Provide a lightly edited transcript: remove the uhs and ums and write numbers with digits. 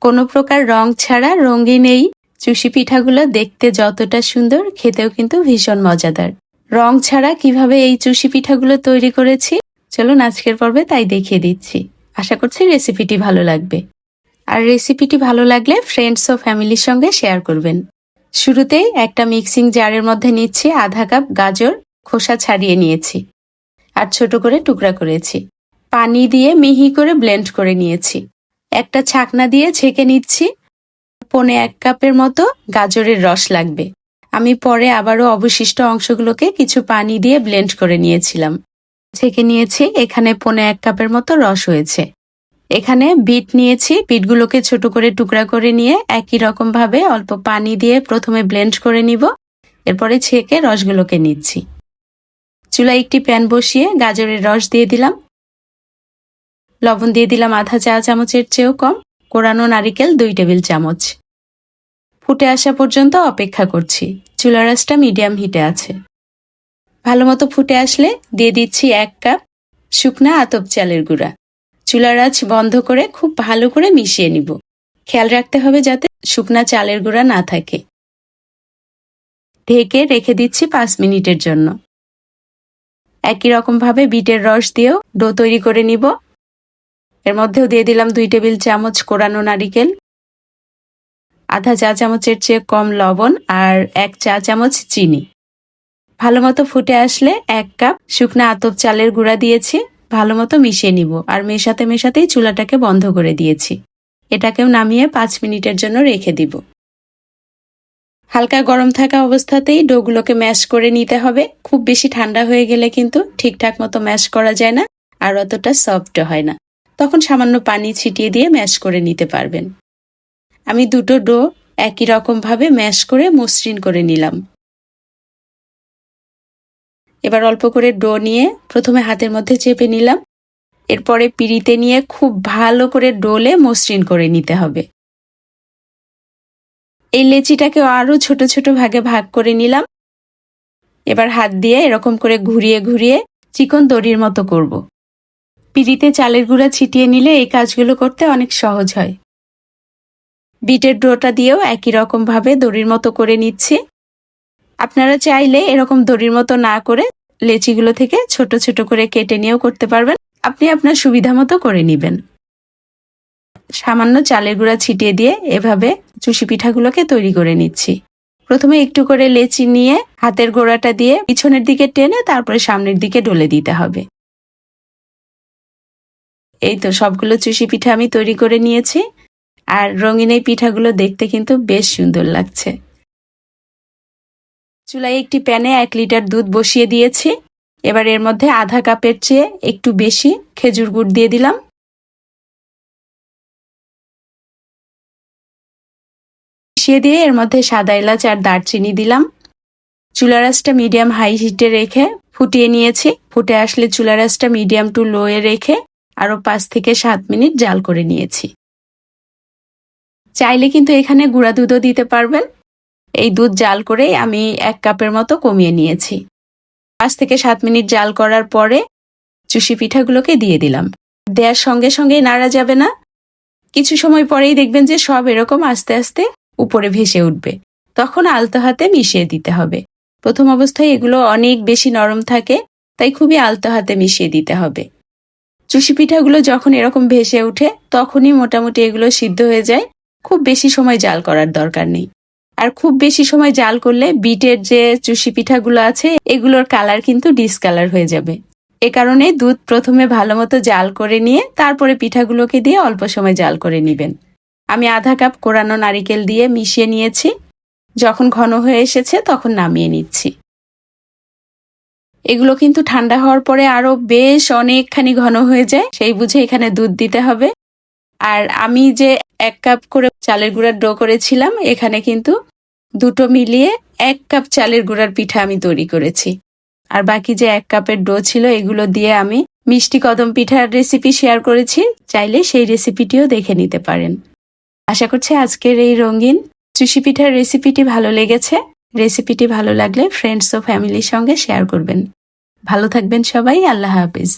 কোনো প্রকার রং ছাড়া রঙিন এই চুষি পিঠাগুলো দেখতে যতটা সুন্দর, খেতেও কিন্তু ভীষণ মজাদার। রং ছাড়া কিভাবে এই চুষি পিঠাগুলো তৈরি করেছি চলুন আজকের পর্বে তাই দেখিয়ে দিচ্ছি। আশা করছি রেসিপিটি ভালো লাগবে। আর রেসিপিটি ভালো লাগলে ফ্রেন্ডস ও ফ্যামিলির সঙ্গে শেয়ার করবেন। শুরুতেই একটা মিক্সিং জারের মধ্যে নিচ্ছি আধা কাপ গাজর, খোসা ছাড়িয়ে নিয়েছি আর ছোট করে টুকরা করেছি। পানি দিয়ে মিহি করে ব্লেন্ড করে নিয়েছি। একটা ছাকনা দিয়ে ছেঁকে নিচ্ছি। 1.25 কাপের মতো গাজরের রস লাগবে। আমি পরে আবারও অবশিষ্ট অংশগুলোকে কিছু পানি দিয়ে ব্লেন্ড করে নিয়েছিলাম। ছেঁকে নিয়েছি, এখানে 1.25 কাপের মতো রস হয়েছে। এখানে বিট নিয়েছি, বিটগুলোকে ছোট করে টুকরা করে নিয়ে একই রকম ভাবে অল্প পানি দিয়ে প্রথমে ব্লেন্ড করে নিব, এরপরে ছেঁকে রসগুলোকে নিচ্ছি। চুলায় একটি প্যান বসিয়ে গাজরের রস দিয়ে দিলাম। লবণ দিয়ে দিলাম আধা চা চামচের চেয়েও কম, কোরানো নারিকেল 2 টেবিল চামচ। ফুটে আসা পর্যন্ত অপেক্ষা করছি। চুলার আঁচটা মিডিয়াম হিটে আছে। ভালো মতো ফুটে আসলে দিয়ে দিচ্ছি 1 কাপ শুকনা আতপ চালের গুঁড়া। চুলার আঁচ বন্ধ করে খুব ভালো করে মিশিয়ে নিব। খেয়াল রাখতে হবে যাতে শুকনা চালের গুঁড়া না থাকে। ঢেকে রেখে দিচ্ছি 5 মিনিটের জন্য। একই রকম ভাবে বিটের রস দিয়েও ডো তৈরি করে নিব। এর মধ্যেও দিয়ে দিলাম 2 টেবিল চামচ কোরানো নারিকেল, আধা চা চামচের চেয়ে কম লবণ আর 1 চা চামচ চিনি। ভালো মতো ফুটে আসলে 1 কাপ শুকনা আতপ চালের গুঁড়া দিয়েছি। ভালো মতো মিশিয়ে নিব আর মেশাতে মেশাতেই চুলাটাকে বন্ধ করে দিয়েছি। এটাকেও নামিয়ে 5 মিনিটের জন্য রেখে দিব। হালকা গরম থাকা অবস্থাতেই ডোগুলোকে ম্যাশ করে নিতে হবে। খুব বেশি ঠান্ডা হয়ে গেলে কিন্তু ঠিকঠাক মতো ম্যাশ করা যায় না আর অতটা সফট হয় না। তখন সামান্য পানি ছিটিয়ে দিয়ে ম্যাশ করে নিতে পারবেন। আমি দুটো ডো একই রকম ভাবে ম্যাশ করে মসৃণ করে নিলাম। এবার অল্প করে ডো নিয়ে প্রথমে হাতের মধ্যে চেপে নিলাম, এরপরে পিঁড়িতে নিয়ে খুব ভালো করে ডোলে মসৃণ করে নিতে হবে। এই লেচিটাকে আরো ছোট ছোট ভাগে ভাগ করে নিলাম। এবার হাত দিয়ে এরকম করে ঘুরিয়ে ঘুরিয়ে চিকন দড়ির মতো করব। পিঁড়িতে চালের গুঁড়া ছিটিয়ে নিলে এই কাজগুলো করতে অনেক সহজ হয়। বিটের ডোটা দিয়েও একই রকম ভাবে দড়ির মতো করে নিচ্ছি। আপনারা চাইলে এরকম দড়ির মতো না করে লেচিগুলো থেকে ছোট ছোট করে কেটে নিয়েও করতে পারবেন। আপনি আপনার সুবিধা মতো করে নেবেন। সামান্য চালের গুঁড়া ছিটিয়ে দিয়ে এভাবে চুষি পিঠাগুলোকে তৈরি করে নিচ্ছি। প্রথমে একটু করে লেচি নিয়ে হাতের গোড়াটা দিয়ে পিছনের দিকে টেনে তারপরে সামনের দিকে ডলে দিতে হবে। এই তো সবগুলো চুষি পিঠা আমি তৈরি করে নিয়েছি আর রঙিন এই পিঠাগুলো দেখতে কিন্তু বেশ সুন্দর লাগছে। চুলায় একটি প্যানে 1 লিটার দুধ বসিয়ে দিয়েছি। এবার এর মধ্যে আধা কাপের চেয়ে একটু বেশি খেজুর গুড় দিয়ে দিলাম। মিশিয়ে দিয়ে এর মধ্যে সাদা এলাচ আর দারচিনি দিলাম। চুলার আঁচটা মিডিয়াম হাই হিটে রেখে ফুটিয়ে নিয়েছি। ফুটে আসলে চুলার আঁচটা মিডিয়াম টু লো এ রেখে আরো 5 থেকে 7 মিনিট জাল করে নিয়েছি। চাইলে কিন্তু এখানে গুঁড়া দুধও দিতে পারবেন। এই দুধ জাল করেই আমি 1 কাপের মতো কমিয়ে নিয়েছি। 5 থেকে 7 মিনিট জাল করার পরে চুষি পিঠাগুলোকে দিয়ে দিলাম। দেওয়ার সঙ্গে সঙ্গেই নাড়া যাবে না, কিছু সময় পরেই দেখবেন যে সব এরকম আস্তে আস্তে উপরে ভেসে উঠবে। তখন আলতো হাতে মিশিয়ে দিতে হবে। প্রথম অবস্থায় এগুলো অনেক বেশি নরম থাকে, তাই খুবই আলতো হাতে মিশিয়ে দিতে হবে। চুষি পিঠাগুলো যখন এরকম ভেসে ওঠে তখনই মোটামুটি এগুলো সিদ্ধ হয়ে যায়। খুব বেশি সময় জাল করার দরকার নেই। আর খুব বেশি সময় জাল করলে বিটের যে চুষি পিঠাগুলো আছে এগুলোর কালার কিন্তু ডিসকালার হয়ে যাবে। এ কারণে দুধ প্রথমে ভালো মতো জাল করে নিয়ে তারপরে পিঠাগুলোকে দিয়ে অল্প সময় জাল করে নেবেন। আমি আধা কাপ কোরানো নারিকেল দিয়ে মিশিয়ে নিয়েছি। যখন ঘন হয়ে এসেছে তখন নামিয়ে নিচ্ছি। এগুলো কিন্তু ঠান্ডা হওয়ার পরে আরো বেশ অনেকখানি ঘন হয়ে যায়, সেই বুঝে এখানে দুধ দিতে হবে। আর আমি যে 1 কাপ করে চালের গুঁড়ার ডো করেছিলাম, এখানে কিন্তু দুটো মিলিয়ে 1 কাপ চালের গুঁড়ার পিঠা আমি তৈরি করেছি। আর বাকি যে 1 কাপের ডো ছিল এগুলো দিয়ে আমি মিষ্টি কদম পিঠার রেসিপি শেয়ার করেছি। চাইলে সেই রেসিপিটিও দেখে নিতে পারেন। আশা করছি আজকের এই রঙিন চুষি পিঠার রেসিপিটি ভালো লেগেছে। রেসিপিটি ভালো লাগলে ফ্রেন্ডস ও ফ্যামিলির সঙ্গে শেয়ার করবেন। ভালো থাকবেন সবাই। আল্লাহ হাফেজ।